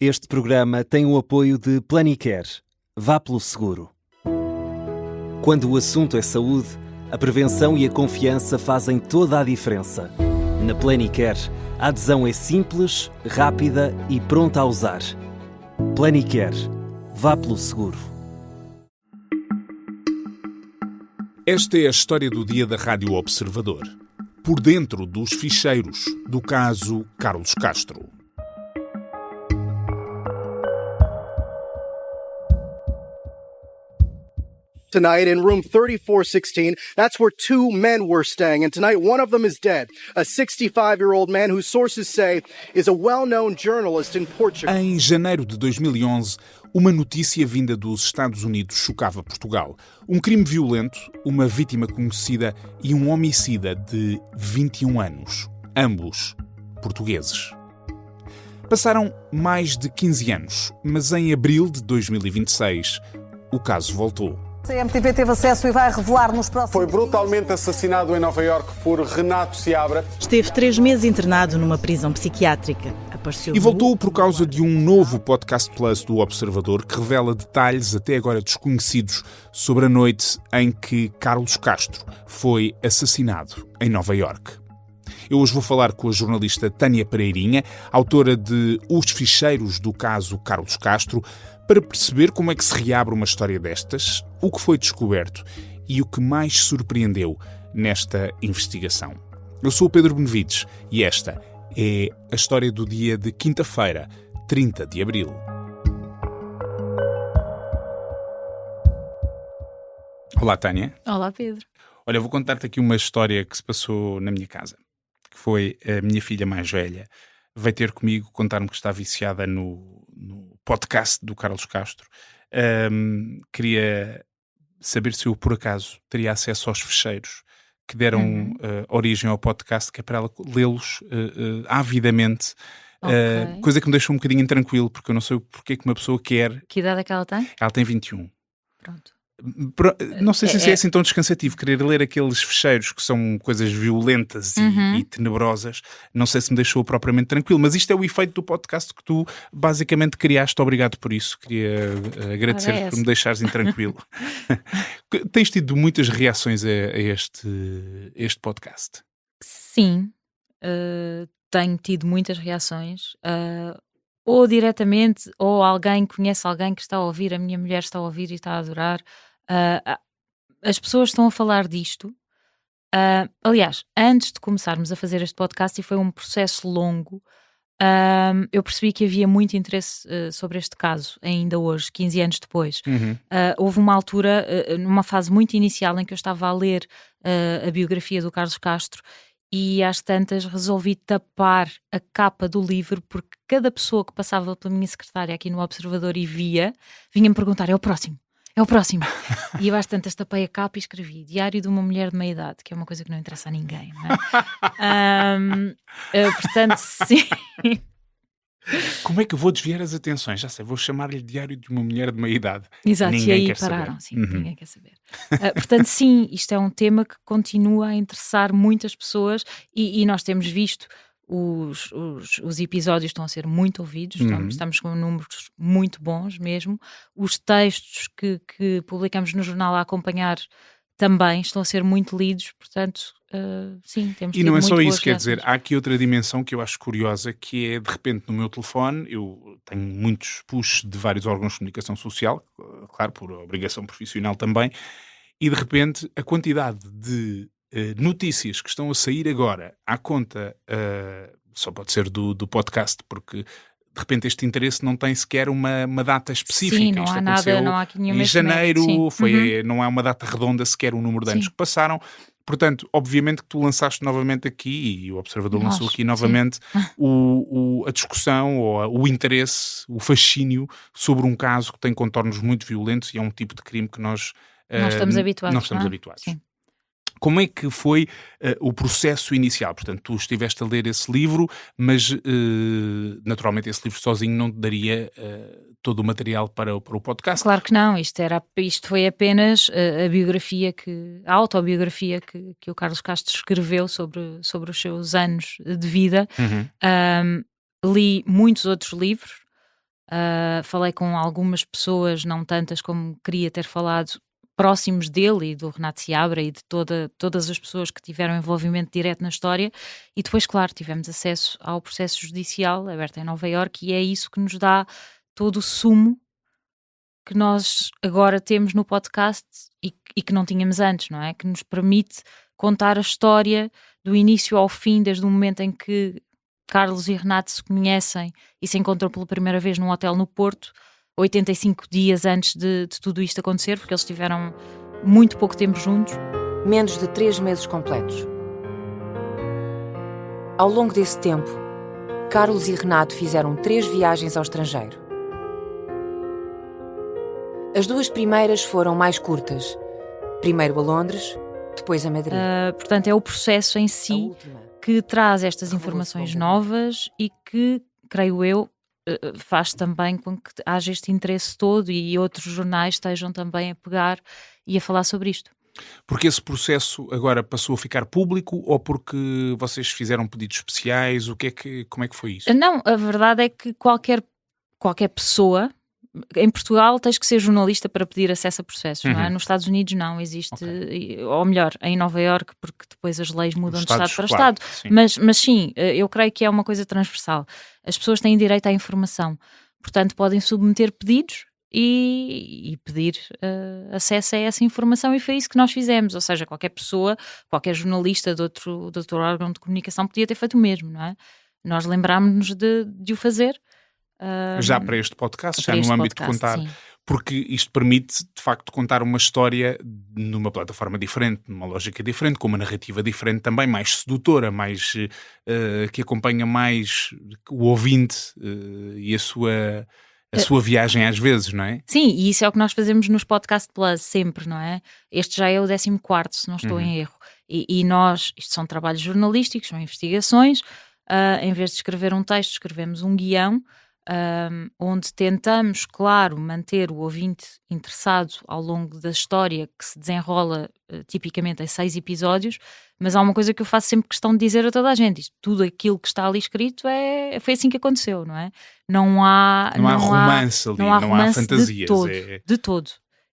Este programa tem o apoio de Planicare. Vá pelo seguro. Quando o assunto é saúde, a prevenção e a confiança fazem toda a diferença. Na Planicare, a adesão é simples, rápida e pronta a usar. Planicare. Vá pelo seguro. Esta é a história do dia da Rádio Observador. Por dentro dos ficheiros do caso Carlos Castro. Tonight in room 3416, that's where two men were staying. And tonight, one of them is dead. A 65-year-old man whose sources say is a well-known journalist in Portugal. Em janeiro de 2011, uma notícia vinda dos Estados Unidos chocava Portugal. Um crime violento, uma vítima conhecida e um homicida de 21 anos. Ambos portugueses. Passaram mais de 15 anos, mas em abril de 2026, o caso voltou. A CMTV teve acesso e vai revelar nos próximos... Foi brutalmente assassinado em Nova Iorque por Renato Seabra. Esteve 3 meses internado numa prisão psiquiátrica. Apareceu E voltou por causa de um novo podcast Plus do Observador que revela detalhes até agora desconhecidos sobre a noite em que Carlos Castro foi assassinado em Nova Iorque. Eu hoje vou falar com a jornalista Tânia Pereirinha, autora de Os Ficheiros do caso Carlos Castro, para perceber como é que se reabre uma história destas, o que foi descoberto e o que mais surpreendeu nesta investigação. Eu sou o Pedro Benevides e esta é a história do dia de quinta-feira, 30 de abril. Olá, Tânia. Olá, Pedro. Olha, eu vou contar-te aqui uma história que se passou na minha casa, que foi a minha filha mais velha veio ter comigo contar-me que está viciada no podcast do Carlos Castro. Queria saber se eu, por acaso, teria acesso aos ficheiros que deram origem ao podcast, que é para ela lê-los avidamente. Okay. Coisa que me deixou um bocadinho intranquilo, porque eu não sei porque é que uma pessoa quer... Que idade é que ela tem? Ela tem 21. Pronto. Não sei se é assim tão descansativo querer ler aqueles ficheiros que são coisas violentas e tenebrosas. Não sei se me deixou propriamente tranquilo, mas isto é o efeito do podcast que tu basicamente criaste. Obrigado por isso. Queria agradecer por me deixares intranquilo. Tens tido muitas reações a este podcast? Sim, tenho tido muitas reações, ou diretamente, ou alguém conhece alguém que está a ouvir, a minha mulher está a ouvir e está a adorar. As pessoas estão a falar disto. Aliás, antes de começarmos a fazer este podcast, e foi um processo longo, eu percebi que havia muito interesse sobre este caso, ainda hoje, 15 anos depois. Houve uma altura, numa fase muito inicial, em que eu estava a ler a biografia do Carlos Castro, e às tantas resolvi tapar a capa do livro, porque cada pessoa que passava pela minha secretária aqui no Observador e vinha-me perguntar: é o próximo? É o próximo. E eu às tantas tapei a capa e escrevi Diário de uma Mulher de Meia Idade, que é uma coisa que não interessa a ninguém, não é? Portanto, sim. Como é que eu vou desviar as atenções? Já sei, vou chamar-lhe Diário de uma Mulher de Meia Idade. Exato, Ninguém e aí quer pararam, saber. sim, ninguém quer saber. Portanto, sim, isto é um tema que continua a interessar muitas pessoas e nós temos visto os episódios estão a ser muito ouvidos, estamos com números muito bons mesmo. Os textos que publicamos no jornal a acompanhar também estão a ser muito lidos, portanto, sim, temos E tido não é muito só boas isso, quer reações. dizer, há aqui outra dimensão que eu acho curiosa, que é, de repente, no meu telefone, eu tenho muitos push de vários órgãos de comunicação social, claro, por obrigação profissional também, e de repente a quantidade de notícias que estão a sair agora à conta, só pode ser do podcast, porque de repente este interesse não tem sequer uma data específica. Sim, não Isto há aconteceu nada, não há aqui nenhuma em janeiro, sim. não é uma data redonda sequer o número de anos Sim. que passaram. Portanto, obviamente que tu lançaste novamente aqui, e o Observador lançou aqui novamente, a discussão, ou o interesse, o fascínio sobre um caso que tem contornos muito violentos e é um tipo de crime que nós Não estamos habituados. não estamos não é? habituados. Sim. Como é que foi o processo inicial? Portanto, tu estiveste a ler esse livro, mas naturalmente esse livro sozinho não te daria todo o material para o podcast. Claro que não, isto foi apenas a autobiografia que o Carlos Castro escreveu sobre os seus anos de vida. Li muitos outros livros, Falei com algumas pessoas, não tantas como queria ter falado, próximos dele e do Renato Seabra e de todas as pessoas que tiveram envolvimento direto na história, e depois, claro, tivemos acesso ao processo judicial aberto em Nova Iorque, e é isso que nos dá todo o sumo que nós agora temos no podcast e que não tínhamos antes, não é? Que nos permite contar a história do início ao fim, desde o momento em que Carlos e Renato se conhecem e se encontram pela primeira vez num hotel no Porto, 85 dias antes de tudo isto acontecer, porque eles tiveram muito pouco tempo juntos. Menos de 3 meses completos. Ao longo desse tempo, Carlos e Renato fizeram 3 viagens ao estrangeiro. As 2 primeiras foram mais curtas. Primeiro a Londres, depois a Madrid. Portanto, é o processo em si que traz estas informações novas e que, creio eu, faz também com que haja este interesse todo e outros jornais estejam também a pegar e a falar sobre isto. Porque esse processo agora passou a ficar público ou porque vocês fizeram pedidos especiais? Como é que foi isso? Não, a verdade é que qualquer pessoa, em Portugal tens que ser jornalista para pedir acesso a processos, não é? Nos Estados Unidos não existe, ou melhor, em Nova Iorque, porque depois as leis mudam de Estado para Estado, mas sim, eu creio que é uma coisa transversal. As pessoas têm direito à informação, portanto podem submeter pedidos e pedir acesso a essa informação, e foi isso que nós fizemos, ou seja, qualquer pessoa, qualquer jornalista de outro órgão de comunicação podia ter feito o mesmo, não é? Nós lembrámos-nos de o fazer. Já para este podcast, já no âmbito de contar, sim. Porque isto permite, de facto, contar uma história numa plataforma diferente, numa lógica diferente, com uma narrativa diferente também, mais sedutora, mais que acompanha mais o ouvinte e a sua viagem às vezes, não é? Sim, e isso é o que nós fazemos nos Podcast Plus sempre, não é? Este já é o 14º, se não estou em erro. E nós, isto são trabalhos jornalísticos, são investigações, em vez de escrever um texto, escrevemos um guião, onde tentamos, claro, manter o ouvinte interessado ao longo da história, que se desenrola tipicamente em 6 episódios, mas há uma coisa que eu faço sempre questão de dizer a toda a gente: isto, tudo aquilo que está ali escrito foi assim que aconteceu, não é? Não há romance ali, não há fantasias. De todo.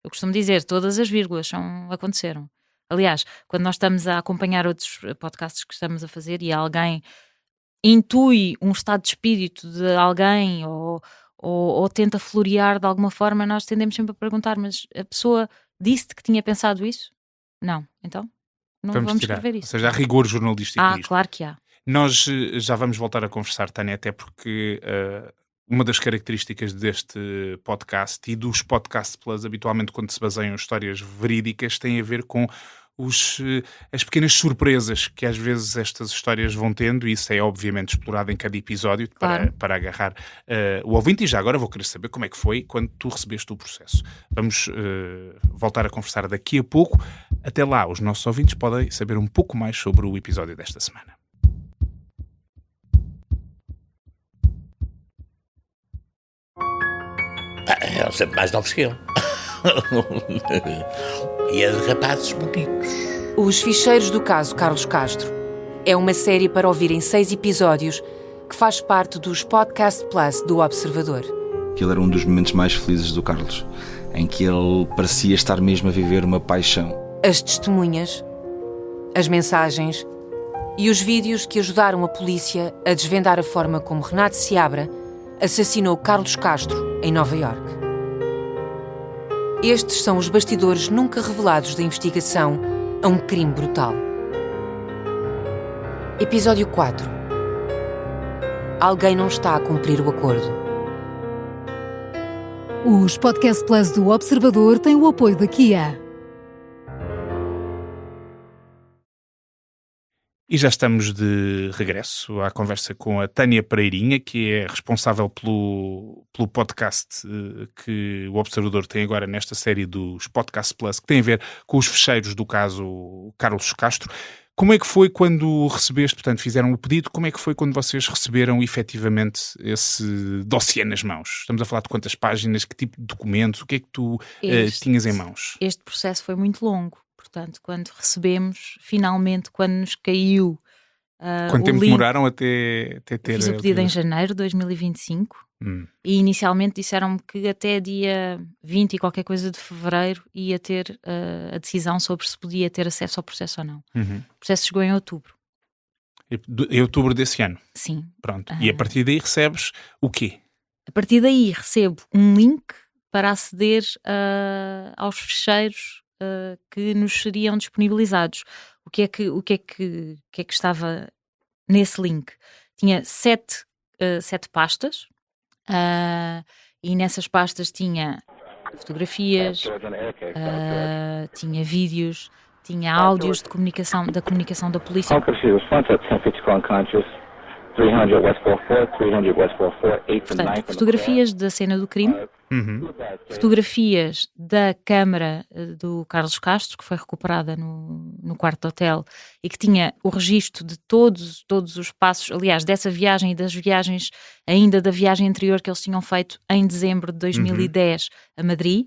Eu costumo dizer, todas as vírgulas aconteceram. Aliás, quando nós estamos a acompanhar outros podcasts que estamos a fazer e alguém intui um estado de espírito de alguém ou tenta florear de alguma forma, nós tendemos sempre a perguntar: mas a pessoa disse-te que tinha pensado isso? Não. Então não vamos escrever isso. Ou seja, há rigor jornalístico nisto. Claro que há. Nós já vamos voltar a conversar, Tânia, até porque uma das características deste podcast e dos Podcast Plus, habitualmente quando se baseiam em histórias verídicas, tem a ver com as pequenas surpresas que às vezes estas histórias vão tendo, e isso é obviamente explorado em cada episódio, claro, para agarrar o ouvinte. E já agora vou querer saber como é que foi quando tu recebeste o processo. Vamos voltar a conversar daqui a pouco. Até lá, os nossos ouvintes podem saber um pouco mais sobre o episódio desta semana. Eram sempre mais novos que eu. E eram rapazes bonitos. Os Ficheiros do Caso Carlos Castro é uma série para ouvir em 6 episódios que faz parte dos Podcast Plus do Observador. Aquilo era um dos momentos mais felizes do Carlos, em que ele parecia estar mesmo a viver uma paixão. As testemunhas, as mensagens e os vídeos que ajudaram a polícia a desvendar a forma como Renato Seabra assassinou Carlos Castro em Nova Iorque. Estes são os bastidores nunca revelados da investigação a um crime brutal. Episódio 4. Alguém não está a cumprir o acordo. Os Podcast Plus do Observador têm o apoio da Kia. E já estamos de regresso à conversa com a Tânia Pereirinha, que é responsável pelo podcast que o Observador tem agora nesta série dos Podcast Plus, que tem a ver com os fecheiros do caso Carlos Castro. Como é que foi quando recebeste, portanto, fizeram o pedido, como é que foi quando vocês receberam efetivamente esse dossiê nas mãos? Estamos a falar de quantas páginas, que tipo de documentos, o que é que tu tinhas em mãos? Este processo foi muito longo. Portanto, quando recebemos, finalmente, quando nos caiu quanto tempo demoraram até ter... Fiz o pedido em janeiro de 2025, E inicialmente disseram-me que até dia 20 e qualquer coisa de fevereiro ia ter a decisão sobre se podia ter acesso ao processo ou não. O processo chegou em outubro. Em outubro desse ano? Sim. Pronto. E a partir daí recebes o quê? A partir daí recebo um link para aceder aos ficheiros que nos seriam disponibilizados. O que é que estava nesse link? Tinha 7 pastas e nessas pastas tinha fotografias, tinha vídeos, tinha áudios da comunicação da polícia. Portanto, fotografias da cena do crime, fotografias da câmara do Carlos Castro, que foi recuperada no quarto de hotel e que tinha o registro de todos os passos, aliás, dessa viagem e das viagens, ainda da viagem anterior que eles tinham feito em dezembro de 2010 a Madrid.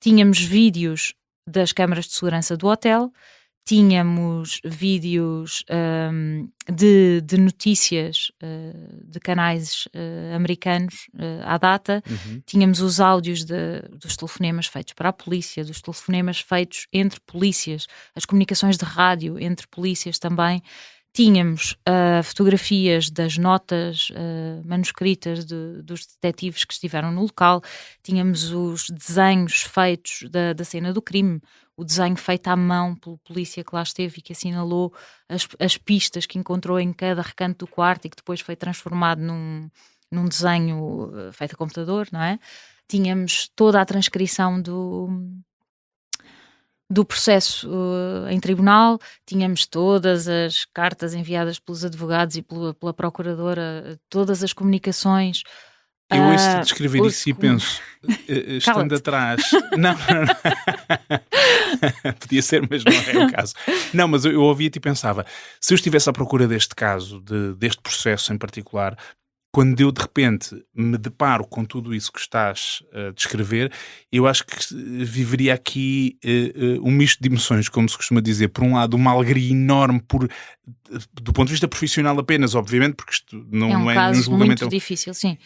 Tínhamos vídeos das câmaras de segurança do hotel. Tínhamos vídeos de notícias de canais americanos à data. Tínhamos os áudios dos telefonemas feitos para a polícia, dos telefonemas feitos entre polícias, as comunicações de rádio entre polícias também. Tínhamos fotografias das notas manuscritas dos detetives que estiveram no local. Tínhamos os desenhos feitos da cena do crime, o desenho feito à mão pelo polícia que lá esteve e que assinalou as pistas que encontrou em cada recanto do quarto e que depois foi transformado num desenho feito a computador, não é? Tínhamos toda a transcrição do processo em tribunal, tínhamos todas as cartas enviadas pelos advogados e pela procuradora, todas as comunicações. Eu ouço-te descrever isso e penso, estando atrás... Não. Podia ser, mas não é o caso. Não, mas eu ouvia-te e pensava, se eu estivesse à procura deste caso, deste processo em particular, quando eu de repente me deparo com tudo isso que estás a descrever, eu acho que viveria aqui um misto de emoções, como se costuma dizer. Por um lado, uma alegria enorme do ponto de vista profissional apenas, obviamente, porque isto não é um caso julgamento muito difícil, sim.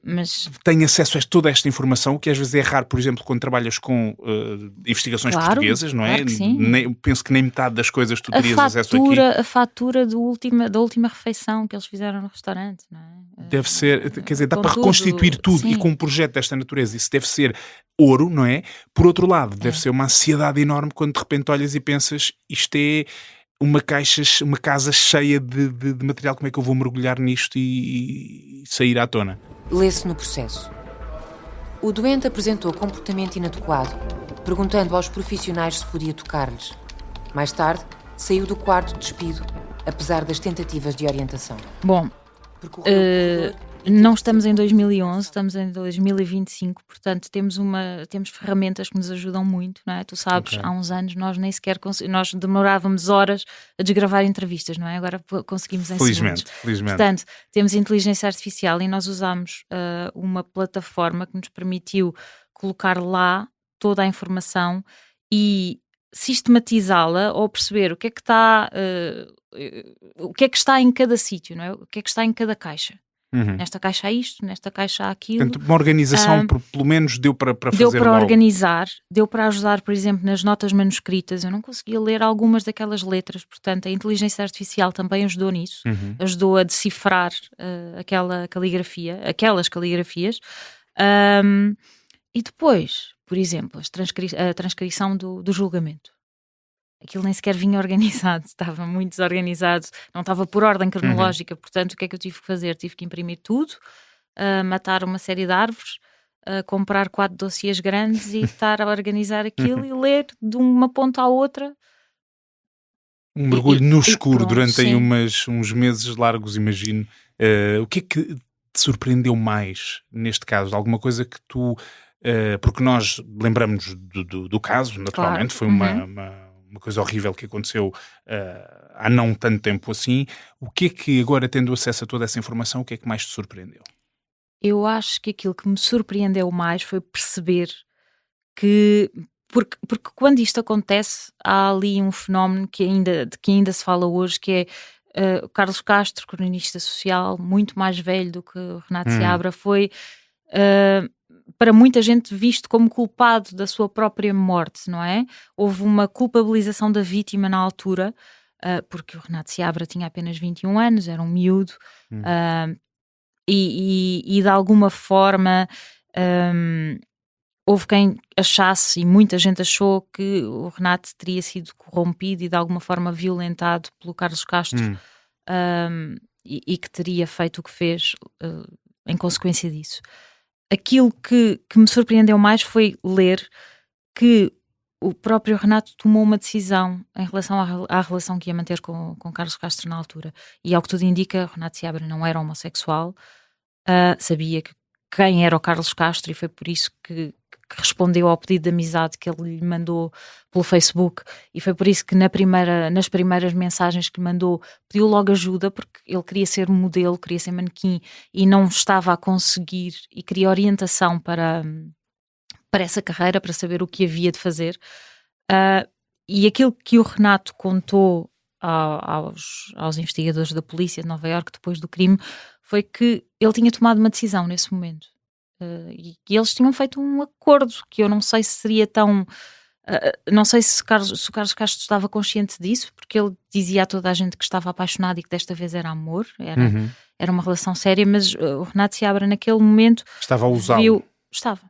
Mas tenho acesso a toda esta informação, que às vezes é raro, por exemplo, quando trabalhas com investigações portuguesas, não é? Claro que sim. Penso que nem metade das coisas tu terias acesso aqui. A fatura da última refeição que eles fizeram no restaurante, não é? Deve ser, quer dizer, dá para reconstituir tudo, sim. E com um projeto desta natureza isso deve ser ouro, não é? Por outro lado, deve ser uma ansiedade enorme quando de repente olhas e pensas, isto é uma casa cheia de material, como é que eu vou mergulhar nisto e sair à tona? Lê-se no processo. O doente apresentou comportamento inadequado, perguntando aos profissionais se podia tocar-lhes. Mais tarde, saiu do quarto despido, apesar das tentativas de orientação. Bom, não estamos em 2011, estamos em 2025, portanto temos ferramentas que nos ajudam muito, não é? Tu sabes, há uns anos nós nem sequer nós demorávamos horas a desgravar entrevistas, não é? Agora conseguimos em segundos. Felizmente. Portanto, temos inteligência artificial e nós usamos uma plataforma que nos permitiu colocar lá toda a informação e sistematizá-la ou perceber o que é que está em cada sítio, não é? O que é que está em cada caixa. Nesta caixa há isto, nesta caixa há aquilo. Portanto, uma organização pelo menos deu para fazer deu para logo. Organizar, deu para ajudar, por exemplo, nas notas manuscritas. Eu não conseguia ler algumas daquelas letras, portanto a inteligência artificial também ajudou nisso, ajudou a decifrar aquelas caligrafias. E depois, por exemplo, a transcrição do julgamento. Aquilo nem sequer vinha organizado, estava muito desorganizado, não estava por ordem cronológica, portanto o que é que eu tive que fazer? Tive que imprimir tudo, matar uma série de árvores, comprar 4 dossiês grandes e estar a organizar aquilo e ler de uma ponta à outra. Um mergulho no escuro pronto, durante aí sim. uns meses largos, imagino. O que é que te surpreendeu mais neste caso? Alguma coisa que tu... porque nós lembramos do caso, naturalmente, claro. Foi uma coisa horrível que aconteceu há não tanto tempo assim. O que é que agora, tendo acesso a toda essa informação, o que é que mais te surpreendeu? Eu acho que aquilo que me surpreendeu mais foi perceber que... Porque quando isto acontece, há ali um fenómeno de que ainda se fala hoje, que é Carlos Castro, cronista social, muito mais velho do que o Renato Seabra, foi para muita gente visto como culpado da sua própria morte, não é? Houve uma culpabilização da vítima na altura, porque o Renato Seabra tinha apenas 21 anos, era um miúdo, e de alguma forma houve quem achasse, e muita gente achou, que o Renato teria sido corrompido e de alguma forma violentado pelo Carlos Castro, e que teria feito o que fez em consequência disso. Aquilo que me surpreendeu mais foi ler que o próprio Renato tomou uma decisão em relação à relação que ia manter com Carlos Castro na altura. E ao que tudo indica, Renato Seabra não era homossexual, sabia quem era o Carlos Castro e foi por isso que respondeu ao pedido de amizade que ele lhe mandou pelo Facebook, e foi por isso que nas primeiras mensagens que lhe mandou pediu logo ajuda, porque ele queria ser modelo, queria ser manequim e não estava a conseguir, e queria orientação para essa carreira, para saber o que havia de fazer. E aquilo que o Renato contou aos investigadores da polícia de Nova Iorque depois do crime foi que ele tinha tomado uma decisão nesse momento. E que eles tinham feito um acordo que eu não sei se seria tão... não sei se o Carlos Castro estava consciente disso, porque ele dizia a toda a gente que estava apaixonado e que desta vez era amor, era uma relação séria, mas o Renato Seabra naquele momento... Estava a usá-lo. Estava.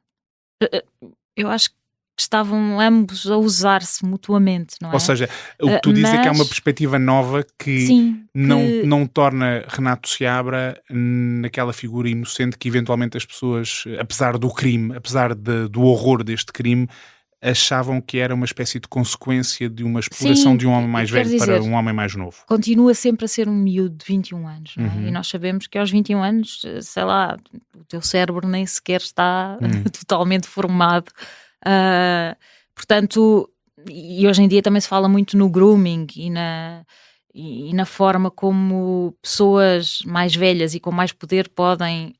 Eu acho que estavam ambos a usar-se mutuamente, não é? Ou seja, o que tu dizes é que há uma perspectiva nova que não torna Renato Seabra naquela figura inocente que eventualmente as pessoas, apesar do crime, apesar do horror deste crime, achavam que era uma espécie de consequência de uma exploração de um homem mais velho para um homem mais novo. Continua sempre a ser um miúdo de 21 anos, não é? E nós sabemos que aos 21 anos, sei lá, o teu cérebro nem sequer está totalmente formado. Portanto, e hoje em dia também se fala muito no grooming e na forma como pessoas mais velhas e com mais poder podem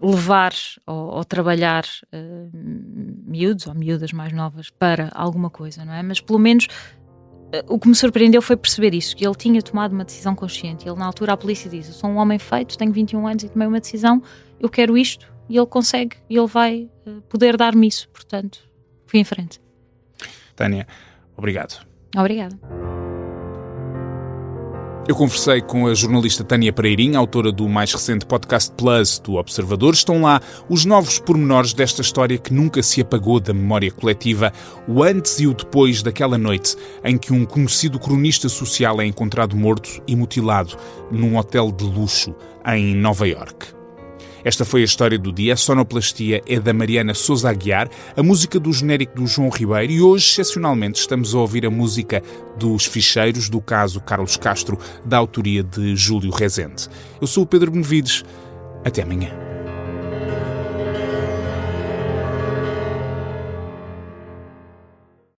levar ou trabalhar miúdos ou miúdas mais novas para alguma coisa, não é? Mas pelo menos o que me surpreendeu foi perceber isso, que ele tinha tomado uma decisão consciente. Ele na altura, a polícia diz: eu sou um homem feito, tenho 21 anos e tomei uma decisão, eu quero isto. E ele consegue, e ele vai poder dar-me isso. Portanto, fui em frente. Tânia, obrigado. Obrigada. Eu conversei com a jornalista Tânia Pereirinha, autora do mais recente podcast Plus do Observador. Estão lá os novos pormenores desta história que nunca se apagou da memória coletiva, o antes e o depois daquela noite em que um conhecido cronista social é encontrado morto e mutilado num hotel de luxo em Nova Iorque. Esta foi a história do dia. A sonoplastia é da Mariana Sousa Aguiar, a música do genérico do João Ribeiro, e hoje, excepcionalmente, estamos a ouvir a música dos ficheiros do caso Carlos Castro, da autoria de Júlio Rezende. Eu sou o Pedro Benevides. Até amanhã.